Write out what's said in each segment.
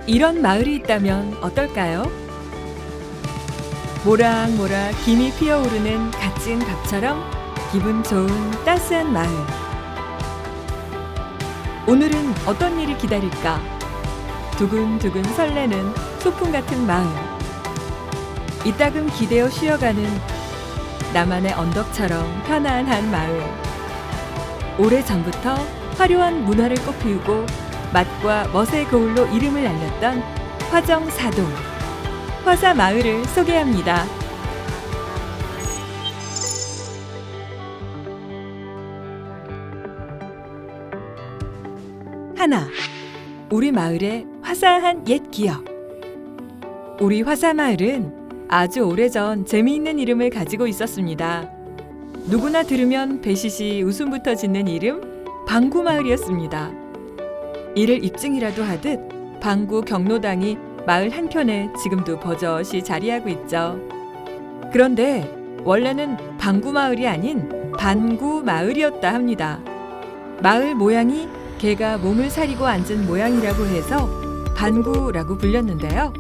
이런 마을이 있다면 어떨까요? 모락모락 김이 피어오르는 갓 지은 밥처럼 기분 좋은 따스한 마을. 오늘은 어떤 일이 기다릴까? 두근두근 설레는 소풍 같은 마을. 이따금 기대어 쉬어가는 나만의 언덕처럼 편안한 마을. 오래전부터 화려한 문화를 꽃피우고 맛과 멋의 거울로 이름을 알렸던 화정사동 화사마을을 소개합니다. 하나, 우리 마을의 화사한 옛 기억. 우리 화사마을은 아주 오래전 재미있는 이름을 가지고 있었습니다. 누구나 들으면 배시시 웃음부터 짓는 이름 방구마을이었습니다. 이를 입증이라도 하듯 방구 경로당이 마을 한켠에 지금도 버젓이 자리하고 있죠. 그런데 원래는 방구마을이 아닌 반구마을이었다 합니다. 마을 모양이 개가 몸을 사리고 앉은 모양이라고 해서 반구라고 불렸는데요.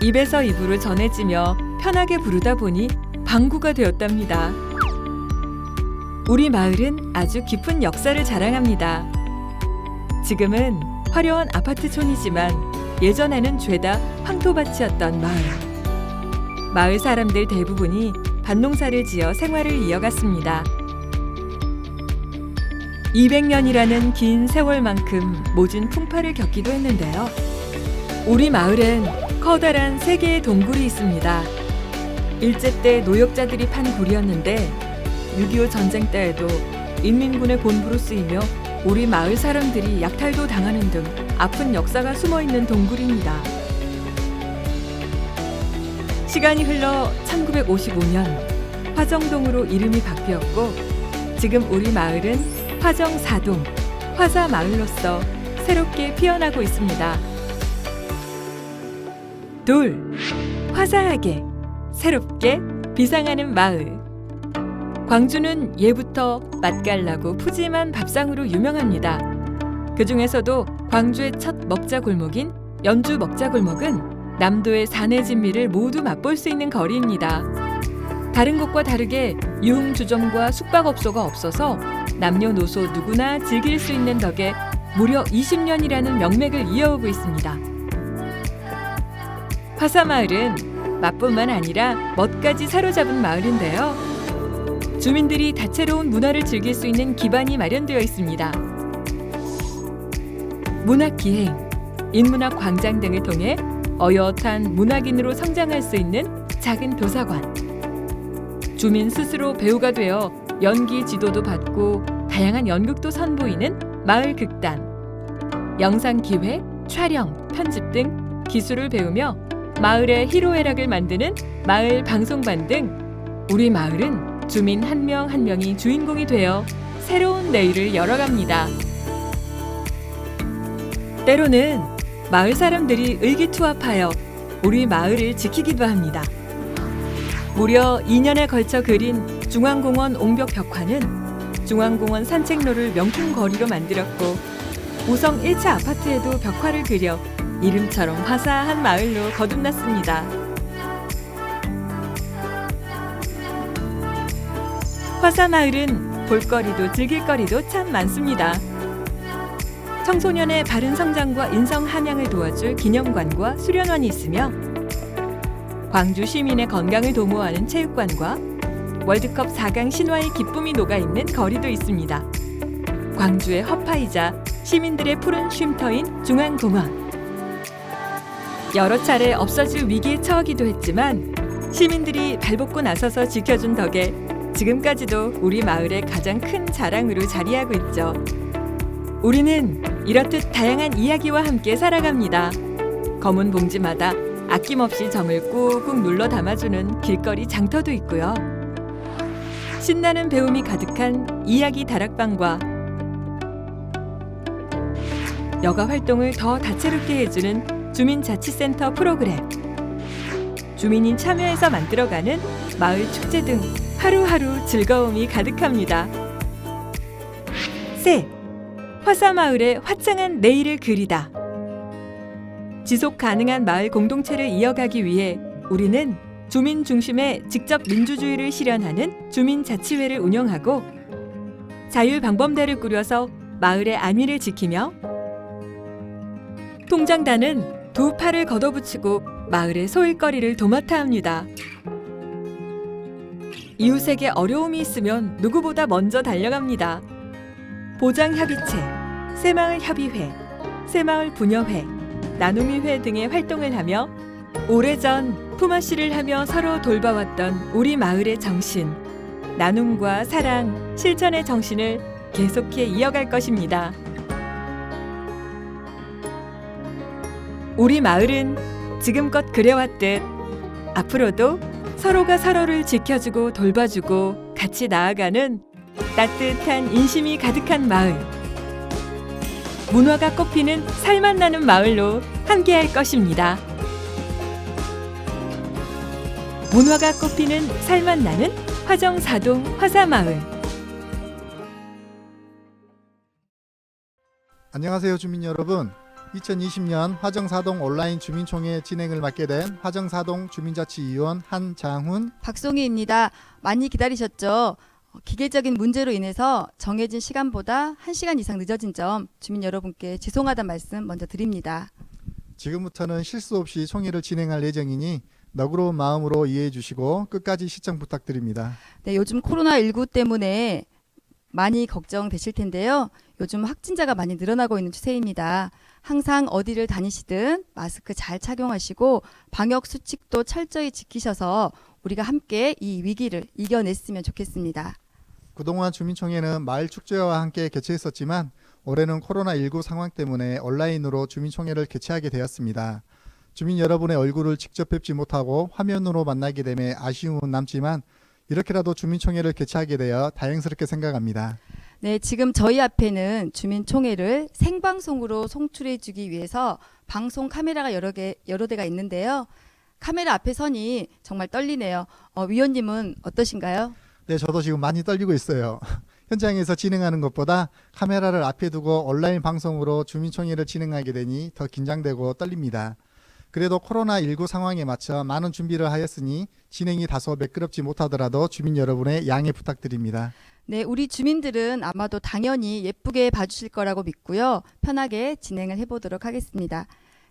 입에서 입으로 전해지며 편하게 부르다 보니 방구가 되었답니다. 우리 마을은 아주 깊은 역사를 자랑합니다. 지금은 화려한 아파트촌이지만 예전에는 죄다 황토밭이었던 마을. 마을 사람들 대부분이 밭농사를 지어 생활을 이어갔습니다. 200년이라는 긴 세월만큼 모진 풍파를 겪기도 했는데요. 우리 마을엔 커다란 3개의 동굴이 있습니다. 일제 때 노역자들이 판 굴이었는데 6.25 전쟁 때에도 인민군의 본부로 쓰이며 우리 마을 사람들이 약탈도 당하는 등 아픈 역사가 숨어있는 동굴입니다. 시간이 흘러 1955년 화정동으로 이름이 바뀌었고 지금 우리 마을은 화정사동, 화사마을로서 새롭게 피어나고 있습니다. 둘, 화사하게, 새롭게 비상하는 마을. 광주는 예부터 맛깔나고 푸짐한 밥상으로 유명합니다. 그 중에서도 광주의 첫 먹자골목인 연주 먹자골목은 남도의 사내 진미를 모두 맛볼 수 있는 거리입니다. 다른 곳과 다르게 유흥주점과 숙박업소가 없어서 남녀노소 누구나 즐길 수 있는 덕에 무려 20년이라는 명맥을 이어오고 있습니다. 화사마을은 맛뿐만 아니라 멋까지 사로잡은 마을인데요. 주민들이 다채로운 문화를 즐길 수 있는 기반이 마련되어 있습니다. 문학기행, 인문학 광장 등을 통해 어엿한 문학인으로 성장할 수 있는 작은 도서관. 주민 스스로 배우가 되어 연기 지도도 받고 다양한 연극도 선보이는 마을 극단. 영상 기획, 촬영, 편집 등 기술을 배우며 마을의 희로애락을 만드는 마을 방송반 등 우리 마을은 주민 한 명 한 명이 주인공이 되어 새로운 내일을 열어갑니다. 때로는 마을 사람들이 의기투합하여 우리 마을을 지키기도 합니다. 무려 2년에 걸쳐 그린 중앙공원 옹벽 벽화는 중앙공원 산책로를 명품거리로 만들었고 우성 1차 아파트에도 벽화를 그려 이름처럼 화사한 마을로 거듭났습니다. 화사마을은 볼거리도 즐길거리도 참 많습니다. 청소년의 바른 성장과 인성 함양을 도와줄 기념관과 수련원이 있으며 광주 시민의 건강을 도모하는 체육관과 월드컵 4강 신화의 기쁨이 녹아있는 거리도 있습니다. 광주의 허파이자 시민들의 푸른 쉼터인 중앙공원. 여러 차례 없어질 위기에 처하기도 했지만 시민들이 발벗고 나서서 지켜준 덕에 지금까지도 우리 마을의 가장 큰 자랑으로 자리하고 있죠. 우리는 이렇듯 다양한 이야기와 함께 살아갑니다. 검은 봉지마다 아낌없이 정을 꾹꾹 눌러 담아주는 길거리 장터도 있고요. 신나는 배움이 가득한 이야기 다락방과 여가 활동을 더 다채롭게 해주는 주민자치센터 프로그램, 주민이 참여해서 만들어가는 마을 축제 등 하루하루 즐거움이 가득합니다. 셋, 화사마을의 화창한 내일을 그리다. 지속 가능한 마을 공동체를 이어가기 위해 우리는 주민 중심의 직접 민주주의를 실현하는 주민자치회를 운영하고 자율방범대를 꾸려서 마을의 안위를 지키며 통장단은 두 팔을 걷어붙이고 마을의 소일거리를 도맡아 합니다. 이웃에게 어려움이 있으면 누구보다 먼저 달려갑니다. 보장협의체, 새마을협의회, 새마을부녀회, 나눔이회 등의 활동을 하며 오래전 품앗이를 하며 서로 돌봐왔던 우리 마을의 정신, 나눔과 사랑, 실천의 정신을 계속해 이어갈 것입니다. 우리 마을은 지금껏 그래왔듯 앞으로도 서로가 서로를 지켜주고 돌봐주고 같이 나아가는 따뜻한 인심이 가득한 마을, 문화가 꽃피는 살맛 나는 마을로 함께할 것입니다. 문화가 꽃피는 살맛 나는 화정사동 화사마을. 안녕하세요 주민 여러분. 2020년 화정사동 온라인 주민총회 진행을 맡게 된 화정사동 주민자치위원 한장훈, 박송희입니다. 많이 기다리셨죠? 기계적인 문제로 인해서 정해진 시간보다 1시간 이상 늦어진 점 주민 여러분께 죄송하다는 말씀 먼저 드립니다. 지금부터는 실수 없이 총회를 진행할 예정이니 너그러운 마음으로 이해해 주시고 끝까지 시청 부탁드립니다. 네, 요즘 코로나19 때문에 많이 걱정되실 텐데요. 요즘 확진자가 많이 늘어나고 있는 추세입니다. 항상 어디를 다니시든 마스크 잘 착용하시고 방역 수칙도 철저히 지키셔서 우리가 함께 이 위기를 이겨냈으면 좋겠습니다. 그동안 주민총회는 마을 축제와 함께 개최했었지만 올해는 코로나19 상황 때문에 온라인으로 주민총회를 개최하게 되었습니다. 주민 여러분의 얼굴을 직접 뵙지 못하고 화면으로 만나게 됨에 아쉬움은 남지만 이렇게라도 주민총회를 개최하게 되어 다행스럽게 생각합니다. 네, 지금 저희 앞에는 주민총회를 생방송으로 송출해주기 위해서 방송 카메라가 여러 대가 있는데요. 카메라 앞에 서니 정말 떨리네요. 위원님은 어떠신가요? 네, 저도 지금 많이 떨리고 있어요. 현장에서 진행하는 것보다 카메라를 앞에 두고 온라인 방송으로 주민총회를 진행하게 되니 더 긴장되고 떨립니다. 그래도 코로나19 상황에 맞춰 많은 준비를 하였으니 진행이 다소 매끄럽지 못하더라도 주민 여러분의 양해 부탁드립니다. 네, 우리 주민들은 아마도 당연히 예쁘게 봐주실 거라고 믿고요. 편하게 진행을 해보도록 하겠습니다.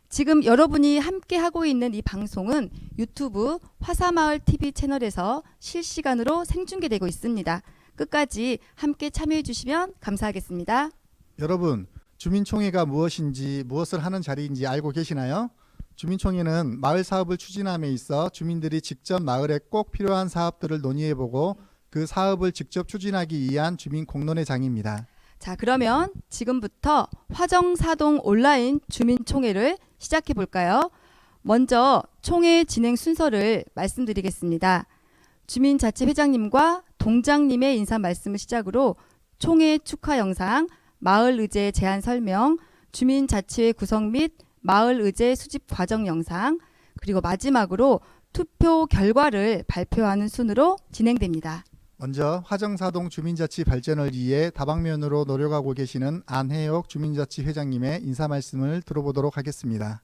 지금 여러분이 함께 하고 있는 이 방송은 유튜브 화사마을 TV 채널에서 실시간으로 생중계되고 있습니다. 끝까지 함께 참여해 주시면 감사하겠습니다. 여러분, 주민총회가 무엇인지 무엇을 하는 자리인지 알고 계시나요? 주민총회는 마을 사업을 추진함에 있어 주민들이 직접 마을에 꼭 필요한 사업들을 논의해보고 그 사업을 직접 추진하기 위한 주민 공론회 장입니다. 자, 그러면 지금부터 화정사동 온라인 주민총회를 시작해 볼까요? 먼저 총회 진행 순서를 말씀드리겠습니다. 주민자치회장님과 동장님의 인사 말씀을 시작으로 총회 축하 영상, 마을 의제 제안 설명, 주민자치회 구성 및 마을 의제 수집 과정 영상, 그리고 마지막으로 투표 결과를 발표하는 순으로 진행됩니다. 먼저 화정사동 주민자치 발전을 위해 다방면으로 노력하고 계시는 안혜옥 주민자치 회장님의 인사 말씀을 들어보도록 하겠습니다.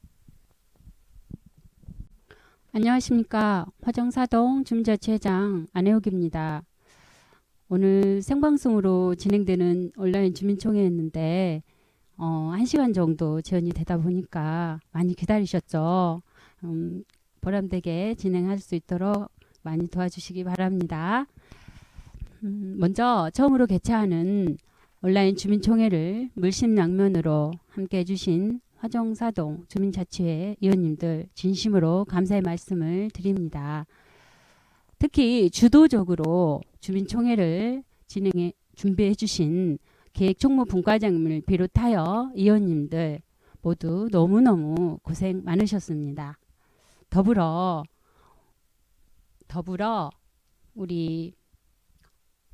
안녕하십니까. 화정사동 주민자치회장 안혜옥입니다. 오늘 생방송으로 진행되는 온라인 주민총회였는데 1시간 정도 지연이 되다 보니까 많이 기다리셨죠. 보람되게 진행할 수 있도록 많이 도와주시기 바랍니다. 먼저 처음으로 개최하는 온라인 주민총회를 물심양면으로 함께 해주신 화정사동 주민자치회 위원님들 진심으로 감사의 말씀을 드립니다. 특히 주도적으로 주민총회를 준비해 주신 기획총무분과장님을 비롯하여 위원님들 모두 너무너무 고생 많으셨습니다. 더불어 우리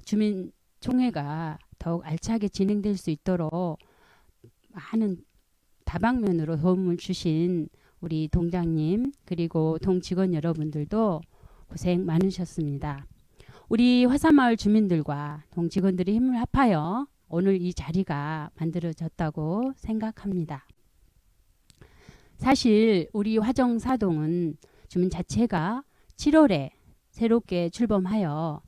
주민총회가 더욱 알차게 진행될 수 있도록 많은 다방면으로 도움을 주신 우리 동장님 그리고 동직원 여러분들도 고생 많으셨습니다. 우리 화사마을 주민들과 동직원들이 힘을 합하여 오늘 이 자리가 만들어졌다고 생각합니다. 사실 우리 화정사동은 주민 자체가 7월에 새롭게 출범하여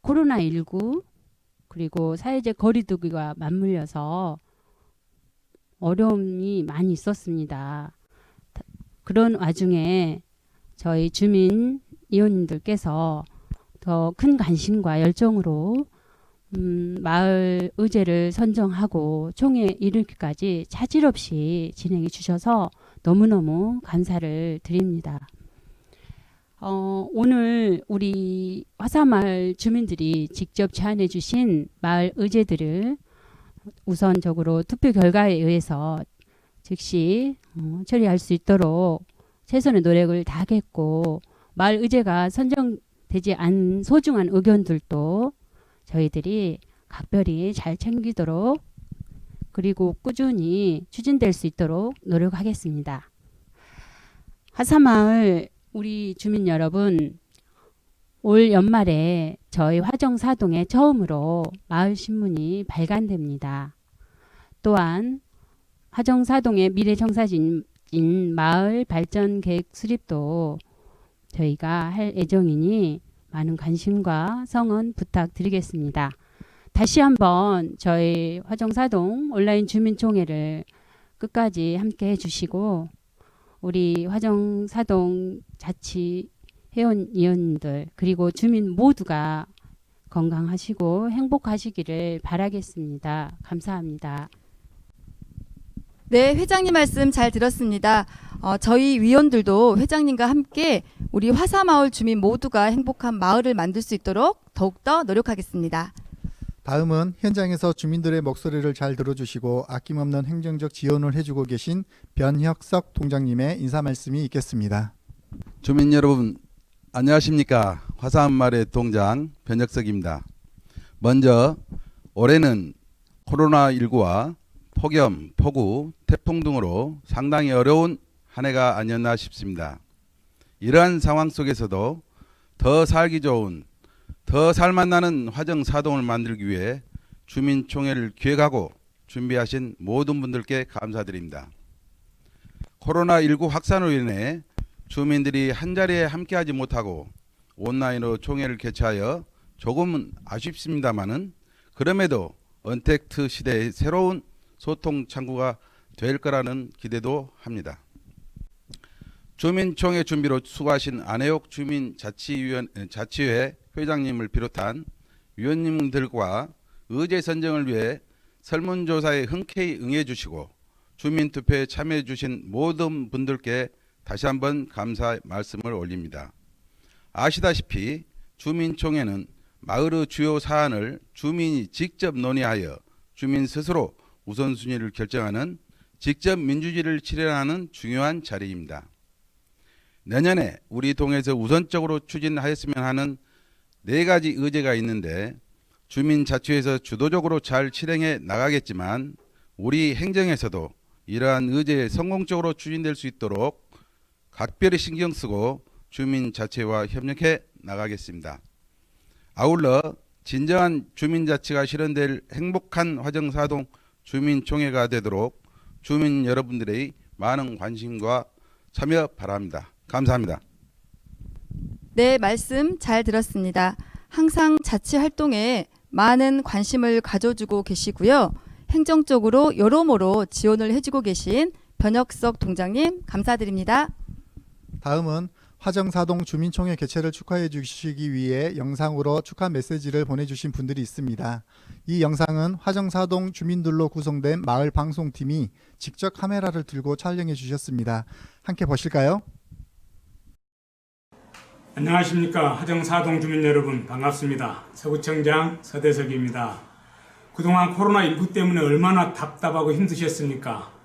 코로나19 그리고 사회적 거리두기가 맞물려서 어려움이 많이 있었습니다. 그런 와중에 저희 주민 의원님들께서 더 큰 관심과 열정으로 마을 의제를 선정하고 총회 이르기까지 차질 없이 진행해 주셔서 너무너무 감사를 드립니다. 오늘 우리 화사마을 주민들이 직접 제안해 주신 마을 의제들을 우선적으로 투표 결과에 의해서 즉시 처리할 수 있도록 최선의 노력을 다하겠고, 마을 의제가 선정되지 않은 소중한 의견들도 저희들이 각별히 잘 챙기도록 그리고 꾸준히 추진될 수 있도록 노력하겠습니다. 화사마을 우리 주민 여러분, 올 연말에 저희 화정사동에 처음으로 마을 신문이 발간됩니다. 또한 화정사동의 미래정사진 마을 발전 계획 수립도 저희가 할 예정이니 많은 관심과 성원 부탁드리겠습니다. 다시 한번 저희 화정사동 온라인 주민총회를 끝까지 함께 해주시고, 우리 화정사동 자치회원위원들 그리고 주민 모두가 건강하시고 행복하시기를 바라겠습니다. 감사합니다. 네, 회장님 말씀 잘 들었습니다. 저희 위원들도 회장님과 함께 우리 화사마을 주민 모두가 행복한 마을을 만들 수 있도록 더욱더 노력하겠습니다. 다음은 현장에서 주민들의 목소리를 잘 들어주시고 아낌없는 행정적 지원을 해주고 계신 변혁석 동장님의 인사 말씀이 있겠습니다. 주민 여러분 안녕하십니까. 화사마을의 동장 변혁석입니다. 먼저 올해는 코로나19와 폭염, 폭우, 태풍 등으로 상당히 어려운 한 해가 아니었나 싶습니다. 이러한 상황 속에서도 더 살기 좋은, 더 살맛나는 화정사동을 만들기 위해 주민총회를 기획하고 준비하신 모든 분들께 감사드립니다. 코로나19 확산으로 인해 주민들이 한자리에 함께하지 못하고 온라인으로 총회를 개최하여 조금은 아쉽습니다마는, 그럼에도 언택트 시대의 새로운 소통 창구가 될 거라는 기대도 합니다. 주민총회 준비로 수고하신 안혜옥 주민자치회 회장님을 비롯한 위원님들과 의제 선정을 위해 설문조사에 흔쾌히 응해 주시고 주민투표에 참여해 주신 모든 분들께 다시 한번 감사 말씀을 올립니다. 아시다시피 주민총회는 마을의 주요 사안을 주민이 직접 논의하여 주민 스스로 우선순위를 결정하는 직접 민주주의를 실현하는 중요한 자리입니다. 내년에 우리 동에서 우선적으로 추진하였으면 하는 4가지 의제가 있는데, 주민자치회에서 주도적으로 잘 실행해 나가겠지만 우리 행정에서도 이러한 의제에 성공적으로 추진될 수 있도록 각별히 신경 쓰고 주민자치회와 협력해 나가겠습니다. 아울러 진정한 주민자치가 실현될 행복한 화정사동 주민총회가 되도록 주민 여러분들의 많은 관심과 참여 바랍니다. 감사합니다. 네, 말씀 잘 들었습니다. 항상 자치 활동에 많은 관심을 가져주고 계시고요. 행정적으로 여러모로 지원을 해주고 계신 변혁석 동장님 감사드립니다. 다음은 화정사동 주민총회 개최를 축하해 주시기 위해 영상으로 축하 메시지를 보내주신 분들이 있습니다. 이 영상은 화정사동 주민들로 구성된 마을 방송팀이 직접 카메라를 들고 촬영해 주셨습니다. 함께 보실까요? 안녕하십니까. 화정사동 주민 여러분 반갑습니다. 서구청장 서대석입니다. 그동안 코로나19 때문에 얼마나 답답하고 힘드셨습니까?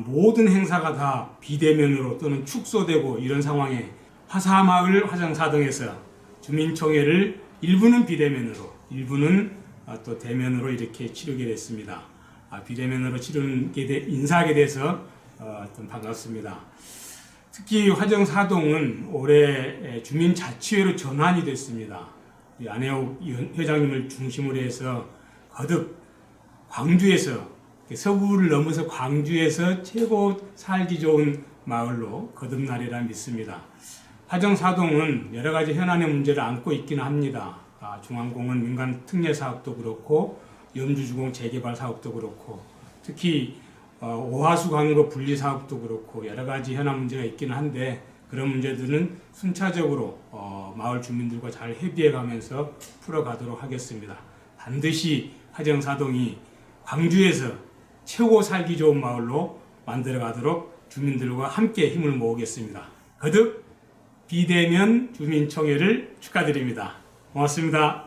모든 행사가 다 비대면으로 또는 축소되고 이런 상황에 화사마을 화정사동에서 주민총회를 일부는 비대면으로 일부는 또 대면으로 이렇게 치르게 됐습니다. 비대면으로 인사하게 돼서 좀 반갑습니다. 특히 화정사동은 올해 주민자치회로 전환이 됐습니다. 안혜옥 회장님을 중심으로 해서 거듭 광주에서 서구를 넘어서 광주에서 최고 살기 좋은 마을로 거듭나리라 믿습니다. 화정사동은 여러 가지 현안의 문제를 안고 있기는 합니다. 중앙공원 민간 특례 사업도 그렇고 염주주공 재개발 사업도 그렇고 특히 오하수 광거 분리 사업도 그렇고 여러 가지 현안 문제가 있기는 한데 그런 문제들은 순차적으로 마을 주민들과 잘 협의해가면서 풀어가도록 하겠습니다. 반드시 화정사동이 광주에서 최고 살기 좋은 마을로 만들어가도록 주민들과 함께 힘을 모으겠습니다. 거듭 비대면 주민총회를 축하드립니다. 고맙습니다.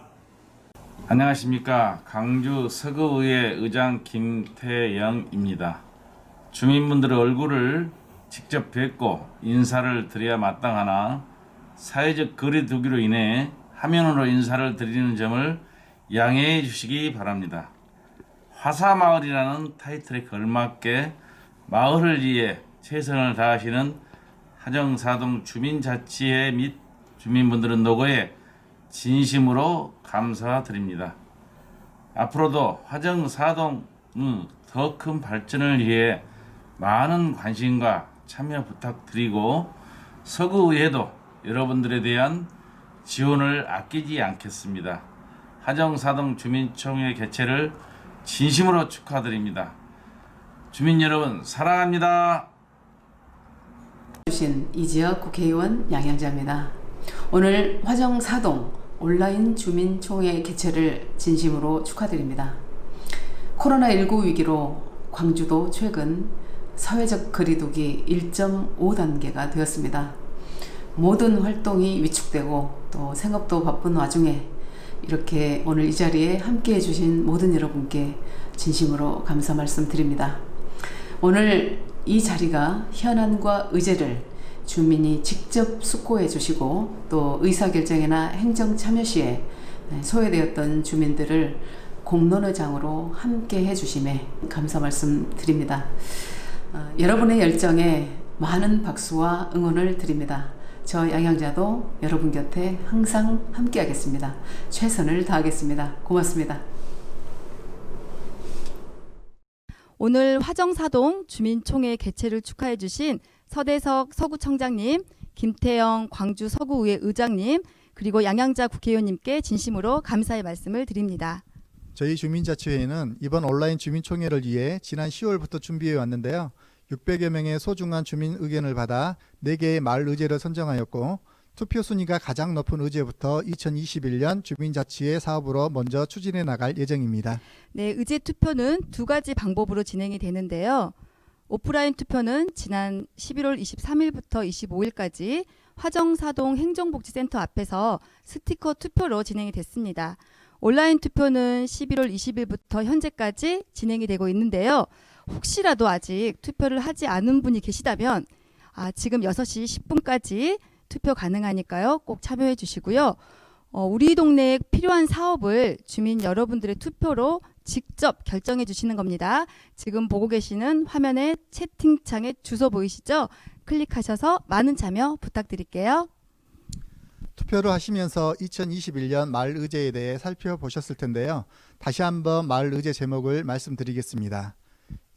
안녕하십니까. 광주 서구의회 의장 김태영입니다. 주민분들의 얼굴을 직접 뵙고 인사를 드려야 마땅하나 사회적 거리두기로 인해 화면으로 인사를 드리는 점을 양해해 주시기 바랍니다. 화사마을이라는 타이틀에 걸맞게 마을을 위해 최선을 다하시는 화정사동 주민자치회 및 주민분들의 노고에 진심으로 감사드립니다. 앞으로도 화정사동의 더 큰 발전을 위해 많은 관심과 참여 부탁드리고 서구의회도 여러분들에 대한 지원을 아끼지 않겠습니다. 화정사동 주민총회 개최를 진심으로 축하드립니다. 주민 여러분 사랑합니다. 주신 이지혁 국회의원 양양자입니다. 오늘 화정사동 온라인 주민총회 개최를 진심으로 축하드립니다. 코로나19 위기로 광주도 최근 사회적 거리두기 1.5단계가 되었습니다. 모든 활동이 위축되고 또 생업도 바쁜 와중에 이렇게 오늘 이 자리에 함께 해주신 모든 여러분께 진심으로 감사 말씀드립니다. 오늘 이 자리가 현안과 의제를 주민이 직접 숙고해 주시고 또 의사결정이나 행정 참여 시에 소외되었던 주민들을 공론회장으로 함께 해주심에 감사 말씀드립니다. 여러분의 열정에 많은 박수와 응원을 드립니다. 저 양양자도 여러분 곁에 항상 함께 하겠습니다. 최선을 다하겠습니다. 고맙습니다. 오늘 화정사동 주민총회 개최를 축하해 주신 서대석 서구청장님, 김태영 광주 서구의회 의장님, 그리고 양양자 국회의원님께 진심으로 감사의 말씀을 드립니다. 저희 주민자치회는 이번 온라인 주민총회를 위해 지난 10월부터 준비해 왔는데요. 600여 명의 소중한 주민 의견을 받아 4개의 마을 의제를 선정하였고 투표 순위가 가장 높은 의제부터 2021년 주민자치회 사업으로 먼저 추진해 나갈 예정입니다. 네, 의제 투표는 2가지 방법으로 진행이 되는데요. 오프라인 투표는 지난 11월 23일부터 25일까지 화정사동 행정복지센터 앞에서 스티커 투표로 진행이 됐습니다. 온라인 투표는 11월 20일부터 현재까지 진행이 되고 있는데요. 혹시라도 아직 투표를 하지 않은 분이 계시다면 지금 6시 10분까지 투표 가능하니까요. 꼭 참여해 주시고요. 우리 동네에 필요한 사업을 주민 여러분들의 투표로 직접 결정해 주시는 겁니다. 지금 보고 계시는 화면에 채팅창에 주소 보이시죠? 클릭하셔서 많은 참여 부탁드릴게요. 투표를 하시면서 2021년 마을 의제에 대해 살펴보셨을 텐데요. 다시 한번 마을 의제 제목을 말씀드리겠습니다.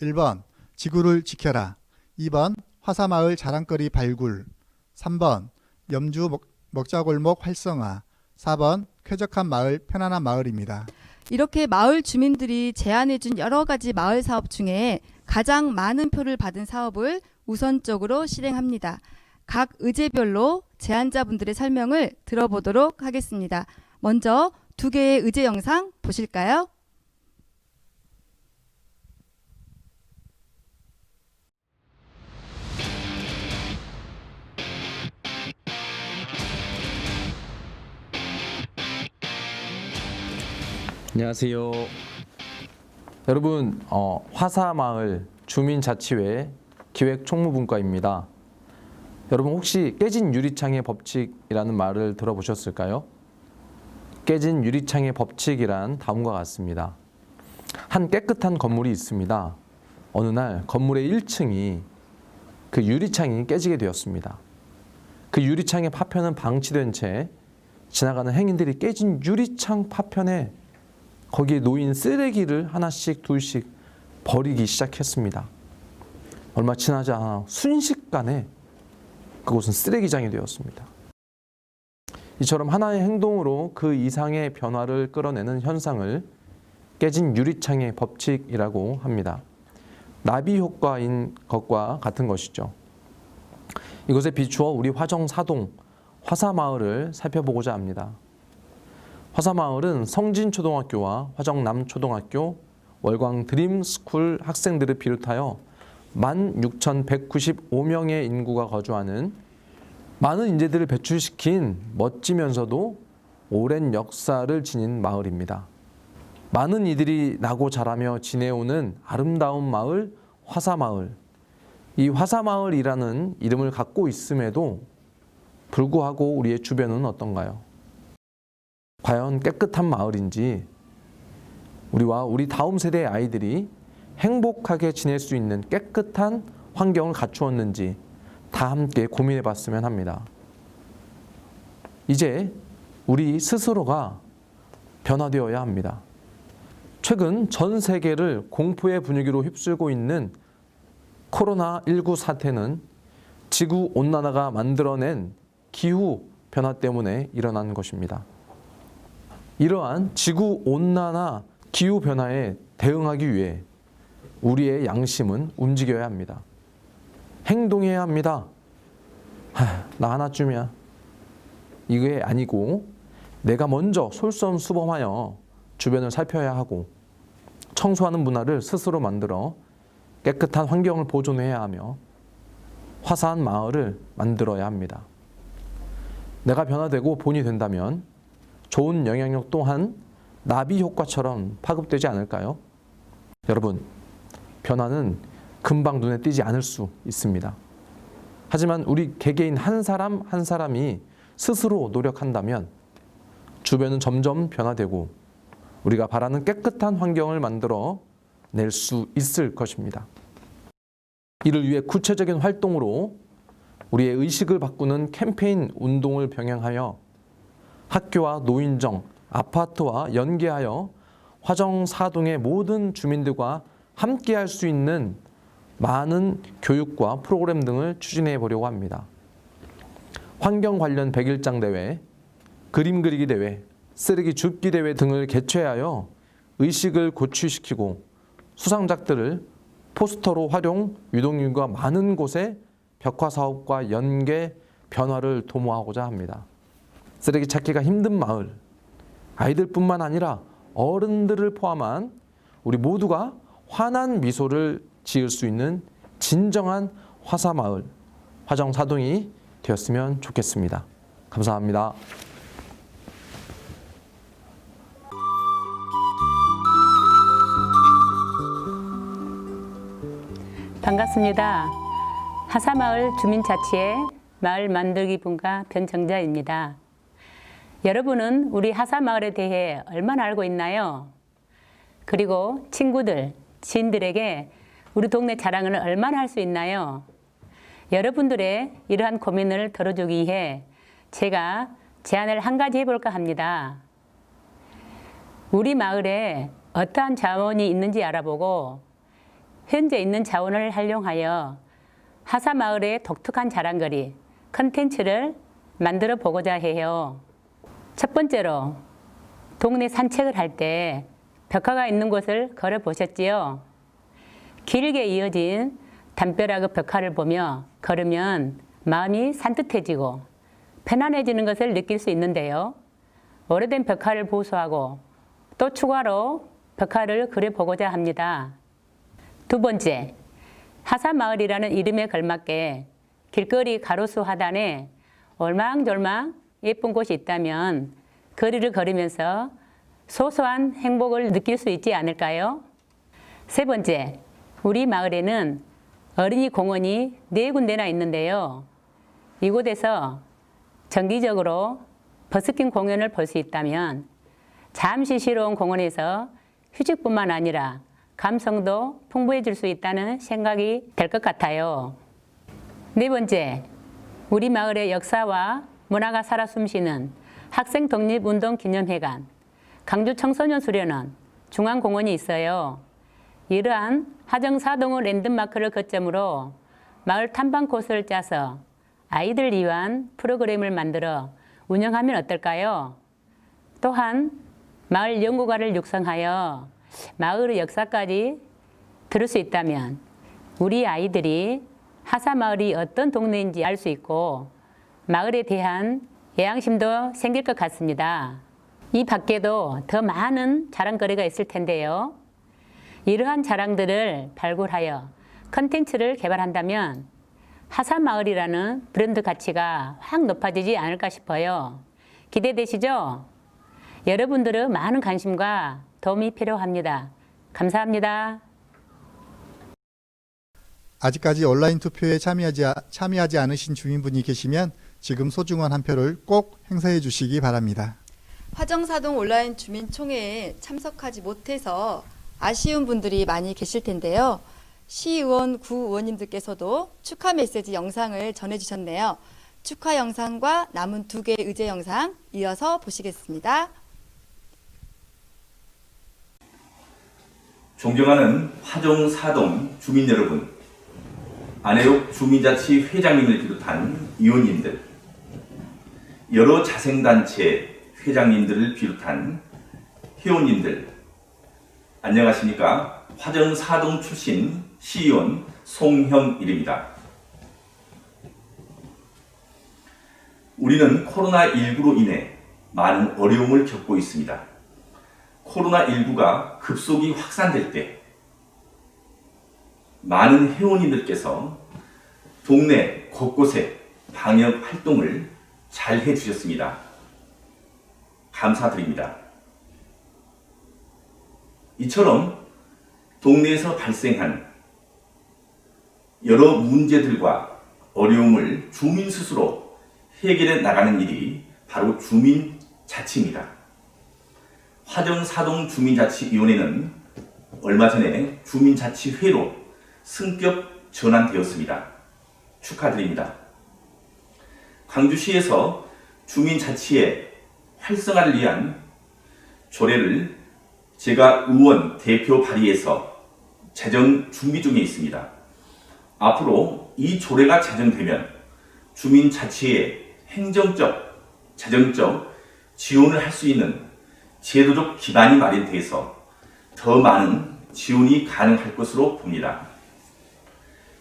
1번 지구를 지켜라. 2번 화사마을 자랑거리 발굴. 3번 염주 먹자골목 활성화. 4번 쾌적한 마을 편안한 마을입니다. 이렇게 마을 주민들이 제안해준 여러 가지 마을 사업 중에 가장 많은 표를 받은 사업을 우선적으로 실행합니다. 각 의제별로 제안자분들의 설명을 들어보도록 하겠습니다. 먼저 2개의 의제 영상 보실까요? 안녕하세요. 여러분, 화사마을 주민자치회 기획총무분과입니다. 여러분 혹시 깨진 유리창의 법칙이라는 말을 들어보셨을까요? 깨진 유리창의 법칙이란 다음과 같습니다. 한 깨끗한 건물이 있습니다. 어느 날 건물의 1층이 그 유리창이 깨지게 되었습니다. 그 유리창의 파편은 방치된 채 지나가는 행인들이 깨진 유리창 파편에 거기에 놓인 쓰레기를 하나씩 둘씩 버리기 시작했습니다. 얼마 지나지 않아 순식간에 그곳은 쓰레기장이 되었습니다. 이처럼 하나의 행동으로 그 이상의 변화를 끌어내는 현상을 깨진 유리창의 법칙이라고 합니다. 나비 효과인 것과 같은 것이죠. 이것에 비추어 우리 화정 사동 화사마을을 살펴보고자 합니다. 화사마을은 성진초등학교와 화정남초등학교, 월광 드림스쿨 학생들을 비롯하여 16,195명의 인구가 거주하는 많은 인재들을 배출시킨 멋지면서도 오랜 역사를 지닌 마을입니다. 많은 이들이 나고 자라며 지내오는 아름다운 마을, 화사마을. 이 화사마을이라는 이름을 갖고 있음에도 불구하고 우리의 주변은 어떤가요? 과연 깨끗한 마을인지, 우리와 우리 다음 세대의 아이들이 행복하게 지낼 수 있는 깨끗한 환경을 갖추었는지 다 함께 고민해 봤으면 합니다. 이제 우리 스스로가 변화되어야 합니다. 최근 전 세계를 공포의 분위기로 휩쓸고 있는 코로나19 사태는 지구온난화가 만들어낸 기후 변화 때문에 일어난 것입니다. 이러한 지구온난화 기후 변화에 대응하기 위해 우리의 양심은 움직여야 합니다. 행동해야 합니다. 나 하나쯤이야. 이게 아니고 내가 먼저 솔선수범하여 주변을 살펴야 하고 청소하는 문화를 스스로 만들어 깨끗한 환경을 보존해야 하며 화사한 마을을 만들어야 합니다. 내가 변화되고 본이 된다면 좋은 영향력 또한 나비 효과처럼 파급되지 않을까요? 여러분, 변화는 금방 눈에 띄지 않을 수 있습니다. 하지만 우리 개개인 한 사람 한 사람이 스스로 노력한다면 주변은 점점 변화되고 우리가 바라는 깨끗한 환경을 만들어 낼 수 있을 것입니다. 이를 위해 구체적인 활동으로 우리의 의식을 바꾸는 캠페인 운동을 병행하여 학교와 노인정, 아파트와 연계하여 화정 사동의 모든 주민들과 함께 할 수 있는 많은 교육과 프로그램 등을 추진해 보려고 합니다. 환경 관련 백일장 대회, 그림 그리기 대회, 쓰레기 줍기 대회 등을 개최하여 의식을 고취시키고 수상작들을 포스터로 활용, 유동인구가 많은 곳에 벽화 사업과 연계 변화를 도모하고자 합니다. 쓰레기 찾기가 힘든 마을, 아이들뿐만 아니라 어른들을 포함한 우리 모두가 환한 미소를 지을 수 있는 진정한 화사마을, 화정사동이 되었으면 좋겠습니다. 감사합니다. 반갑습니다. 화사마을 주민자치회 마을 만들기 분과 변정자입니다. 여러분은 우리 화사마을에 대해 얼마나 알고 있나요? 그리고 친구들, 지인들에게 우리 동네 자랑을 얼마나 할 수 있나요? 여러분들의 이러한 고민을 들어주기 위해 제가 제안을 한 가지 해볼까 합니다. 우리 마을에 어떠한 자원이 있는지 알아보고 현재 있는 자원을 활용하여 화사마을의 독특한 자랑거리, 컨텐츠를 만들어 보고자 해요. 첫 번째로 동네 산책을 할 때 벽화가 있는 곳을 걸어보셨지요? 길게 이어진 담벼락 벽화를 보며 걸으면 마음이 산뜻해지고 편안해지는 것을 느낄 수 있는데요. 오래된 벽화를 보수하고 또 추가로 벽화를 그려보고자 합니다. 두 번째, 화사마을이라는 이름에 걸맞게 길거리 가로수 하단에 올망졸망 예쁜 곳이 있다면 거리를 걸으면서 소소한 행복을 느낄 수 있지 않을까요? 세 번째, 우리 마을에는 어린이 공원이 4군데나 있는데요. 이곳에서 정기적으로 버스킹 공연을 볼 수 있다면 잠시 쉬러 온 공원에서 휴식뿐만 아니라 감성도 풍부해질 수 있다는 생각이 될 것 같아요. 네 번째, 우리 마을의 역사와 문화가 살아 숨쉬는 학생 독립운동 기념회관, 강주 청소년 수련원, 중앙공원이 있어요. 이러한 화정사동의 랜드마크를 거점으로 마을 탐방 코스를 짜서 아이들 위한 프로그램을 만들어 운영하면 어떨까요? 또한 마을 연구가를 육성하여 마을의 역사까지 들을 수 있다면 우리 아이들이 하사마을이 어떤 동네인지 알 수 있고 마을에 대한 애양심도 생길 것 같습니다. 이 밖에도 더 많은 자랑거리가 있을 텐데요. 이러한 자랑들을 발굴하여 컨텐츠를 개발한다면 하사마을이라는 브랜드 가치가 확 높아지지 않을까 싶어요. 기대되시죠? 여러분들의 많은 관심과 도움이 필요합니다. 감사합니다. 아직까지 온라인 투표에 참여하지 않으신 주민분이 계시면 지금 소중한 한 표를 꼭 행사해 주시기 바랍니다. 화정사동 온라인 주민총회에 참석하지 못해서 아쉬운 분들이 많이 계실 텐데요. 시의원, 구의원님들께서도 축하 메시지 영상을 전해주셨네요. 축하 영상과 남은 2개의 의제 영상 이어서 보시겠습니다. 존경하는 화정사동 주민 여러분, 안해옥 주민자치 회장님을 비롯한 위원님들, 여러 자생단체 회장님들을 비롯한 회원님들, 안녕하십니까? 화정사동 출신 시의원 송형일입니다. 우리는 코로나19로 인해 많은 어려움을 겪고 있습니다. 코로나19가 급속히 확산될 때 많은 회원님들께서 동네 곳곳에 방역 활동을 잘 해주셨습니다. 감사드립니다. 이처럼 동네에서 발생한 여러 문제들과 어려움을 주민 스스로 해결해 나가는 일이 바로 주민자치입니다. 화정사동 주민자치위원회는 얼마 전에 주민자치회로 승격 전환되었습니다. 축하드립니다. 광주시에서 주민자치의 활성화를 위한 조례를 제가 의원 대표 발의해서 제정 준비 중에 있습니다. 앞으로 이 조례가 제정되면 주민자치의 행정적, 재정적 지원을 할 수 있는 제도적 기반이 마련돼서 더 많은 지원이 가능할 것으로 봅니다.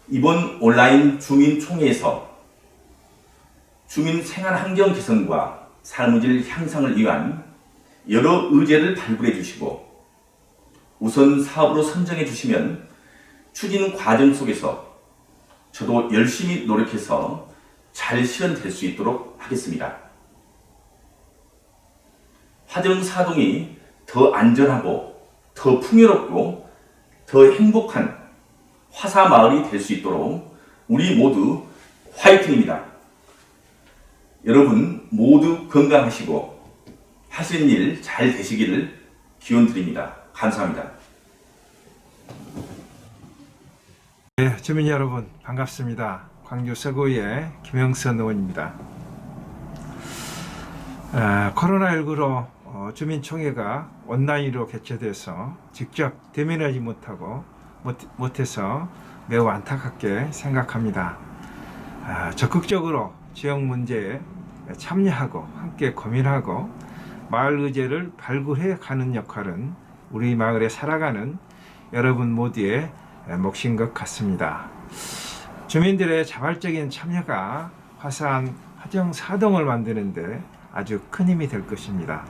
이번 온라인 주민총회에서 주민 생활 환경 개선과 삶의 질 향상을 위한 여러 의제를 발굴해 주시고 우선 사업으로 선정해 주시면 추진 과정 속에서 저도 열심히 노력해서 잘 실현될 수 있도록 하겠습니다. 화정사동이 더 안전하고 더 풍요롭고 더 행복한 화사마을이 될 수 있도록 우리 모두 화이팅입니다. 여러분 모두 건강하시고 하시는 일 잘 되시기를 기원드립니다. 감사합니다. 네, 주민 여러분 반갑습니다. 광주 서구의 김영선 의원입니다. 코로나19로 주민총회가 온라인으로 개최돼서 직접 대면하지 못해서 매우 안타깝게 생각합니다. 적극적으로 지역 문제에 참여하고 함께 고민하고 마을 의제를 발굴해 가는 역할은 우리 마을에 살아가는 여러분 모두의 몫인 것 같습니다. 주민들의 자발적인 참여가 화사한 화정사동을 만드는데 아주 큰 힘이 될 것입니다.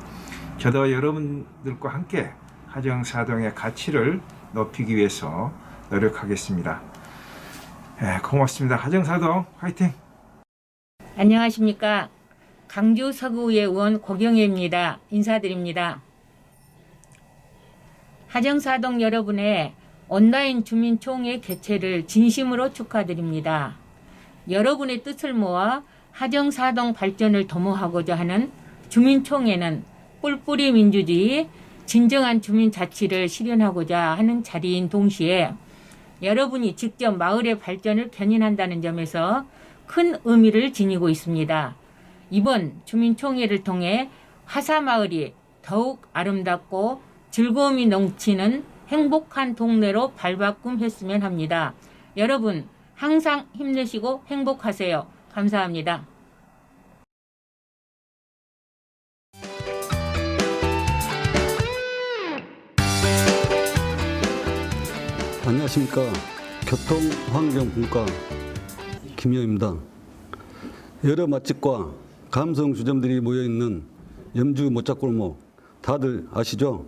저도 여러분들과 함께 화정사동의 가치를 높이기 위해서 노력하겠습니다. 고맙습니다. 화정사동 화이팅! 안녕하십니까. 광주 서구의 의원 고경혜입니다. 인사드립니다. 화정사동 여러분의 온라인 주민총회 개최를 진심으로 축하드립니다. 여러분의 뜻을 모아 화정사동 발전을 도모하고자 하는 주민총회는 뿔뿔이 민주주의, 진정한 주민자치를 실현하고자 하는 자리인 동시에 여러분이 직접 마을의 발전을 견인한다는 점에서 큰 의미를 지니고 있습니다. 이번 주민총회를 통해 화사마을이 더욱 아름답고 즐거움이 넘치는 행복한 동네로 발바꿈했으면 합니다. 여러분 항상 힘내시고 행복하세요. 감사합니다. 안녕하십니까. 교통환경분과 김영입니다. 여러 맛집과 감성 주점들이 모여있는 염주 먹자골목 다들 아시죠?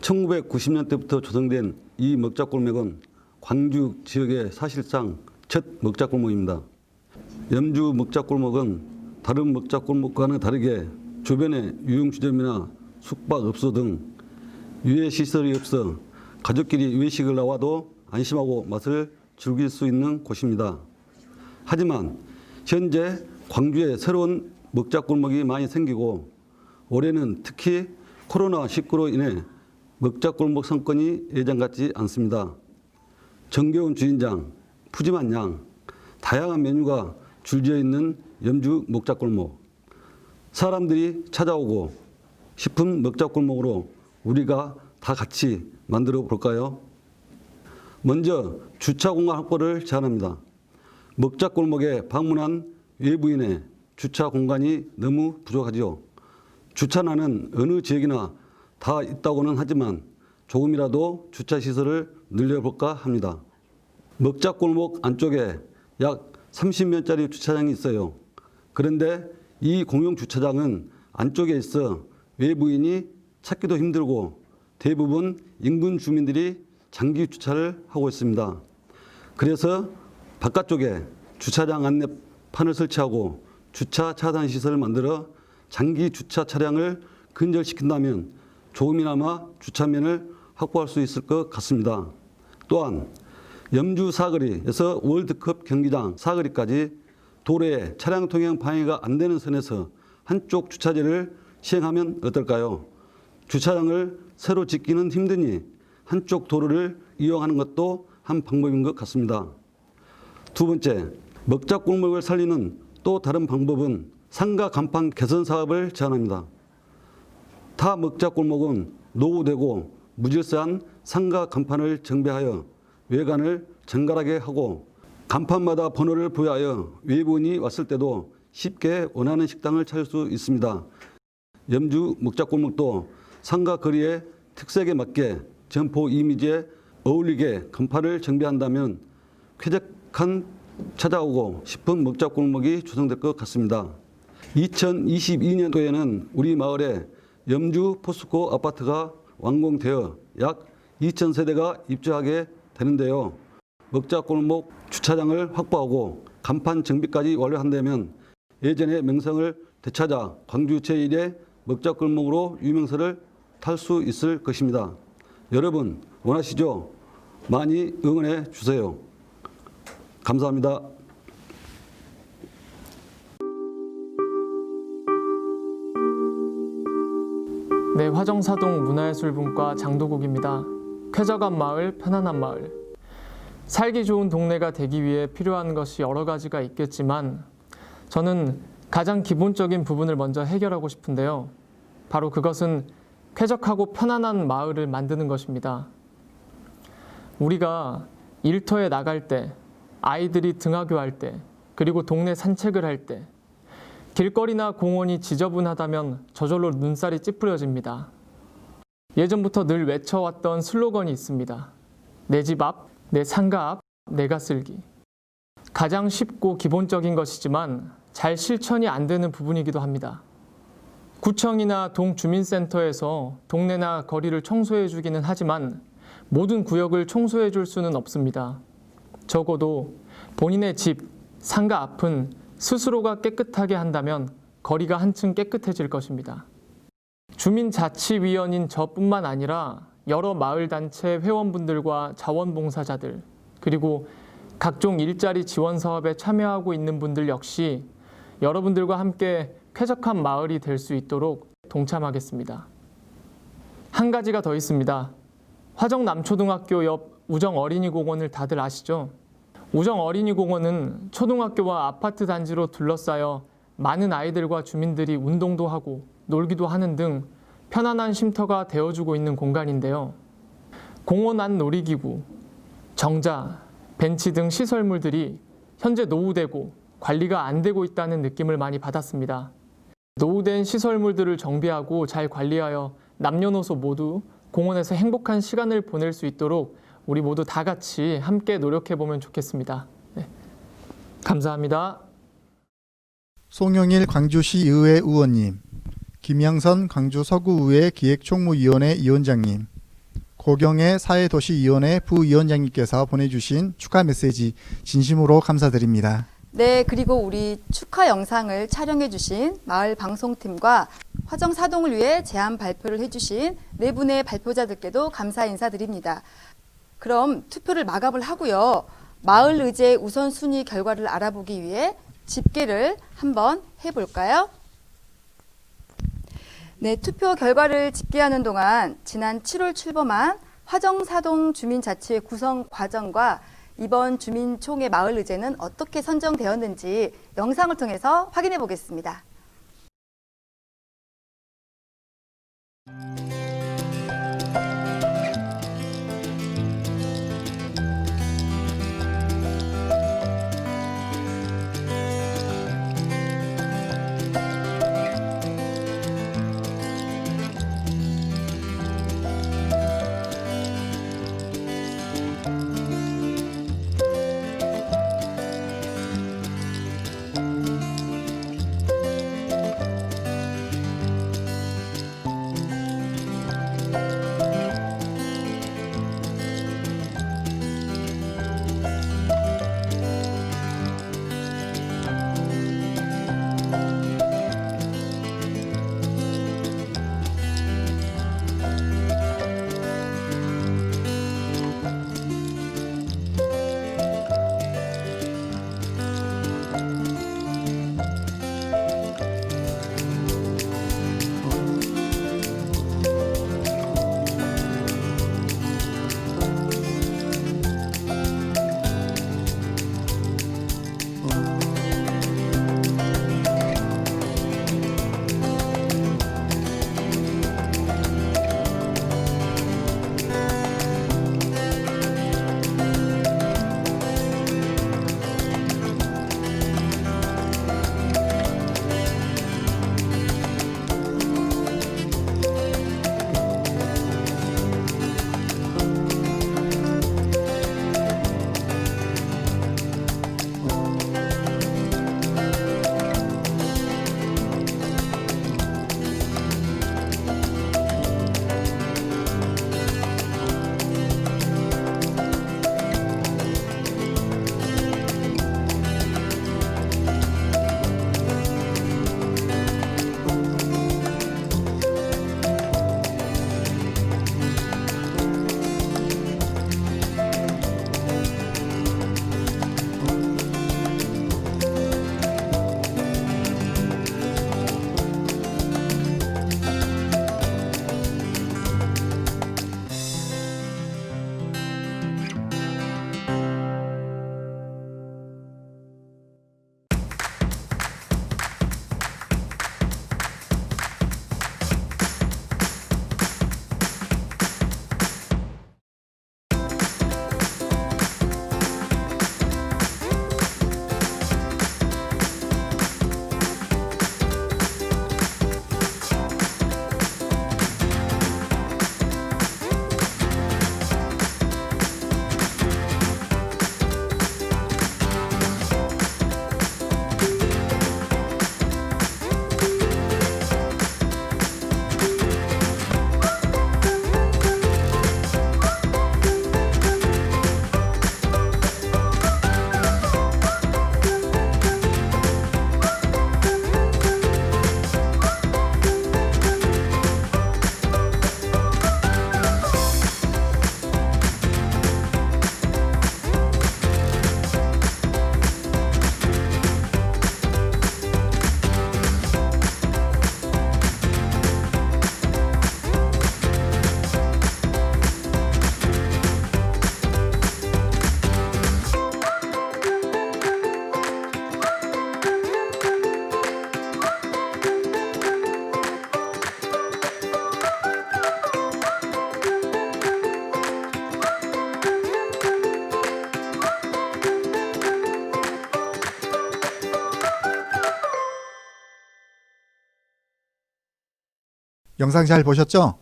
1990년대부터 조성된 이 먹자골목은 광주 지역의 사실상 첫 먹자골목입니다. 염주 먹자골목은 다른 먹자골목과는 다르게 주변에 유흥주점이나 숙박업소 등 유해시설이 없어 가족끼리 외식을 나와도 안심하고 맛을 즐길 수 있는 곳입니다. 하지만 현재 광주에 새로운 먹자골목이 많이 생기고 올해는 특히 코로나19로 인해 먹자골목 상권이 예전 같지 않습니다. 정겨운 주인장, 푸짐한 양, 다양한 메뉴가 줄지어 있는 염주 먹자골목. 사람들이 찾아오고 싶은 먹자골목으로 우리가 다 같이 만들어 볼까요? 먼저 주차 공간 확보를 제안합니다. 먹자골목에 방문한 외부인의 주차 공간이 너무 부족하지요. 주차난은 어느 지역이나 다 있다고는 하지만 조금이라도 주차 시설을 늘려볼까 합니다. 먹자골목 안쪽에 약 30면짜리 주차장이 있어요. 그런데 이 공용 주차장은 안쪽에 있어 외부인이 찾기도 힘들고 대부분 인근 주민들이 장기 주차를 하고 있습니다. 그래서 바깥쪽에 주차장 안내판을 설치하고 주차 차단 시설을 만들어 장기 주차 차량을 근절시킨다면 조금이나마 주차면을 확보할 수 있을 것 같습니다. 또한 염주 사거리에서 월드컵 경기장 사거리까지 도로에 차량 통행 방해가 안 되는 선에서 한쪽 주차제를 시행하면 어떨까요? 주차장을 새로 짓기는 힘드니 한쪽 도로를 이용하는 것도 한 방법인 것 같습니다. 두 번째, 먹자골목을 살리는 또 다른 방법은 상가 간판 개선 사업을 제안합니다. 타 먹자골목은 노후되고 무질서한 상가 간판을 정비하여 외관을 정갈하게 하고 간판마다 번호를 부여하여 외부인이 왔을 때도 쉽게 원하는 식당을 찾을 수 있습니다. 염주 먹자골목도 상가 거리의 특색에 맞게 점포 이미지에 어울리게 간판을 정비한다면 쾌적한 찾아오고 싶은 먹자골목이 조성될 것 같습니다. 2022년도에는 우리 마을에 염주 포스코 아파트가 완공되어 약 2,000세대가 입주하게 되는데요. 먹자골목 주차장을 확보하고 간판 정비까지 완료한다면 예전의 명성을 되찾아 광주 제1의 먹자골목으로 유명세를 탈 수 있을 것입니다. 여러분 원하시죠? 많이 응원해 주세요. 감사합니다. 네, 화정사동 문화예술분과 장도국입니다. 쾌적한 마을, 편안한 마을. 살기 좋은 동네가 되기 위해 필요한 것이 여러 가지가 있겠지만 저는 가장 기본적인 부분을 먼저 해결하고 싶은데요. 바로 그것은 쾌적하고 편안한 마을을 만드는 것입니다. 우리가 일터에 나갈 때, 아이들이 등하교할 때, 그리고 동네 산책을 할 때, 길거리나 공원이 지저분하다면 저절로 눈살이 찌푸려집니다. 예전부터 늘 외쳐왔던 슬로건이 있습니다. 내 집 앞, 내 상가 앞, 내가 쓸기. 가장 쉽고 기본적인 것이지만 잘 실천이 안 되는 부분이기도 합니다. 구청이나 동주민센터에서 동네나 거리를 청소해 주기는 하지만 모든 구역을 청소해 줄 수는 없습니다. 적어도 본인의 집, 상가 앞은 스스로가 깨끗하게 한다면 거리가 한층 깨끗해질 것입니다. 주민자치위원인 저뿐만 아니라 여러 마을단체 회원분들과 자원봉사자들, 그리고 각종 일자리 지원 사업에 참여하고 있는 분들 역시 여러분들과 함께 쾌적한 마을이 될 수 있도록 동참하겠습니다. 한 가지가 더 있습니다. 화정남초등학교 옆 우정어린이공원을 다들 아시죠? 우정어린이공원은 초등학교와 아파트 단지로 둘러싸여 많은 아이들과 주민들이 운동도 하고 놀기도 하는 등 편안한 쉼터가 되어주고 있는 공간인데요. 공원 안 놀이기구, 정자, 벤치 등 시설물들이 현재 노후되고 관리가 안 되고 있다는 느낌을 많이 받았습니다. 노후된 시설물들을 정비하고 잘 관리하여 남녀노소 모두 공원에서 행복한 시간을 보낼 수 있도록 우리 모두 다 같이 함께 노력해보면 좋겠습니다. 네. 감사합니다. 송영일 광주시의회 의원님, 김영선 광주 서구의회 기획총무위원회 위원장님, 고경애 사회도시위원회 부위원장님께서 보내주신 축하 메시지 진심으로 감사드립니다. 네, 그리고 우리 축하 영상을 촬영해 주신 마을 방송팀과 화정 사동을 위해 제안 발표를 해주신 네 분의 발표자들께도 감사 인사드립니다. 그럼 투표를 마감을 하고요. 마을 의제 우선순위 결과를 알아보기 위해 집계를 한번 해볼까요? 네, 투표 결과를 집계하는 동안 지난 7월 출범한 화정사동 주민자치회 구성 과정과 이번 주민총회 마을 의제는 어떻게 선정되었는지 영상을 통해서 확인해 보겠습니다. 영상 잘 보셨죠?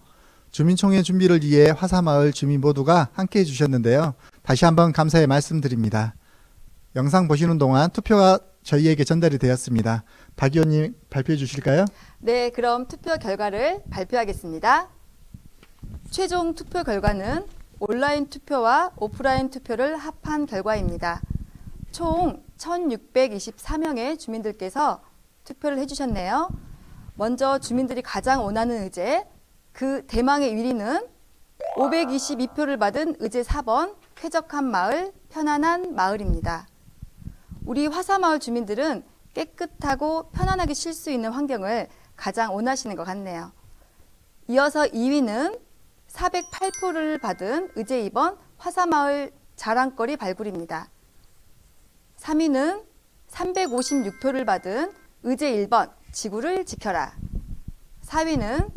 주민총회 준비를 위해 화사마을 주민 모두가 함께해 주셨는데요. 다시 한번 감사의 말씀드립니다. 영상 보시는 동안 투표가 저희에게 전달이 되었습니다. 박 의원님 발표해 주실까요? 네, 그럼 투표 결과를 발표하겠습니다. 최종 투표 결과는 온라인 투표와 오프라인 투표를 합한 결과입니다. 총 1624명의 주민들께서 투표를 해주셨네요. 먼저 주민들이 가장 원하는 의제, 그 대망의 1위는 522표를 받은 의제 4번 쾌적한 마을, 편안한 마을입니다. 우리 화사마을 주민들은 깨끗하고 편안하게 쉴 수 있는 환경을 가장 원하시는 것 같네요. 이어서 2위는 408표를 받은 의제 2번 화사마을 자랑거리 발굴입니다. 3위는 356표를 받은 의제 1번 지구를 지켜라. 4위는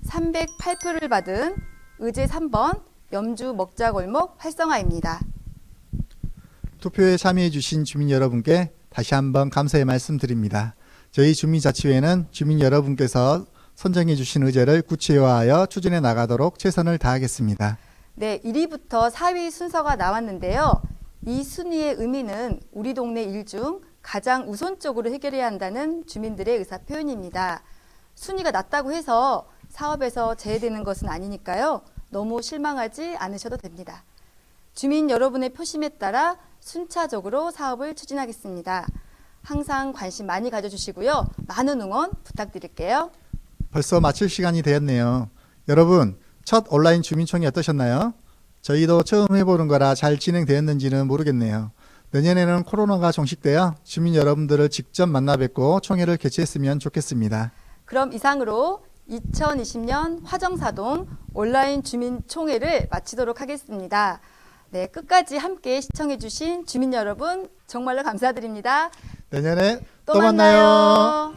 308표를 받은 의제 3번 염주 먹자골목 활성화입니다. 투표에 참여해 주신 주민 여러분께 다시 한번 감사의 말씀드립니다. 저희 주민자치회는 주민 여러분께서 선정해 주신 의제를 구체화하여 추진해 나가도록 최선을 다하겠습니다. 네, 1위부터 4위 순서가 나왔는데요. 이 순위의 의미는 우리 동네 일 중 가장 우선적으로 해결해야 한다는 주민들의 의사 표현입니다. 순위가 낮다고 해서 사업에서 제외되는 것은 아니니까요. 너무 실망하지 않으셔도 됩니다. 주민 여러분의 표심에 따라 순차적으로 사업을 추진하겠습니다. 항상 관심 많이 가져주시고요. 많은 응원 부탁드릴게요. 벌써 마칠 시간이 되었네요. 여러분, 첫 온라인 주민총회 어떠셨나요? 저희도 처음 해보는 거라 잘 진행되었는지는 모르겠네요. 내년에는 코로나가 종식되어 주민 여러분들을 직접 만나 뵙고 총회를 개최했으면 좋겠습니다. 그럼 이상으로 2020년 화정사동 온라인 주민총회를 마치도록 하겠습니다. 네, 끝까지 함께 시청해주신 주민 여러분 정말로 감사드립니다. 내년에 또 만나요.